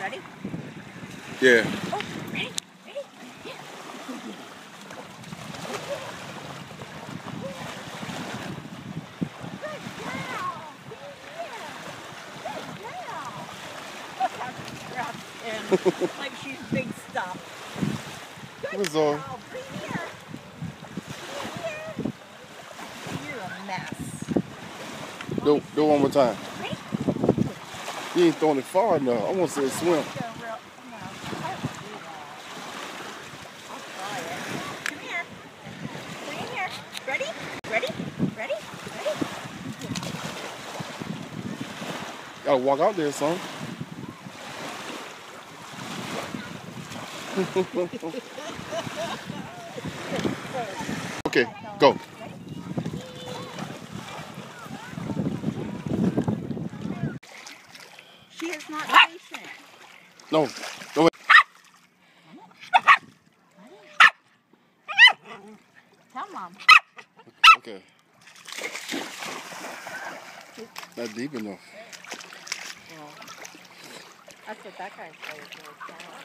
Ready? Yeah. Oh, ready? Ready? Yeah. Good girl. Good girl. Look how she's dressed in. Like she's big stuff. Good Zoe. girl. Bring here. Bring here. You're a mess. Do one more time. Ready? You ain't throwing it far enough. I want to see it swim. Go real, no, I won't do that. I'll try it. Come here. Bring it here. Ready? Ready? Ready? Ready? Gotta walk out there, son. Okay, go. She is not patient. No, no. Tell Mom. Okay. Not deep enough. Well, that's what that guy said is really shallow.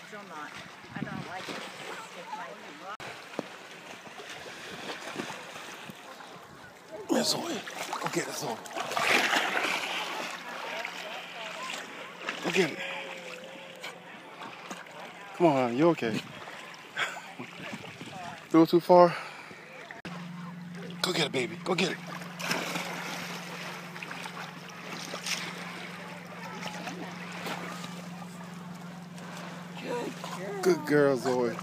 Still not. I don't like it. Stick my That's all. Okay, that's all. Look at it. Come on, you okay? Threw it too far? Go get it, baby. Go get it. Good girl, Zoe.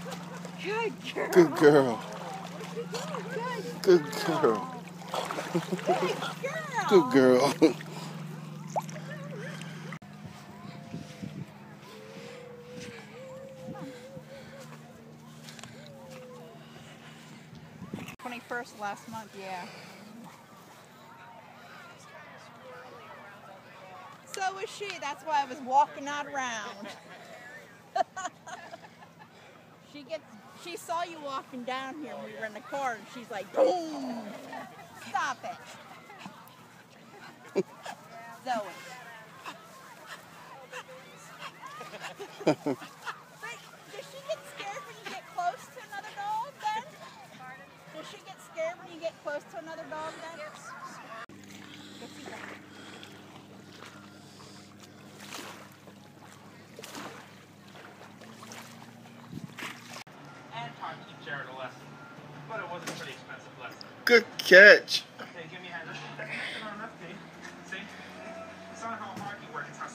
Good girl. Good girl. Good girl. Good girl. 21st last month, yeah. So was she. That's why I was walking out around. She saw you walking down here when we were in the car, and she's like, boom! Stop it. Zoe. But does she get scared when you get close to another dog then? Does she get scared when you get close to another dog then? Go see that. And taught each Jared a lesson. But it was a pretty expensive lesson. Good catch. Hey, give me a hand. That's not enough, Dave. See? It's not how hard you work, it's how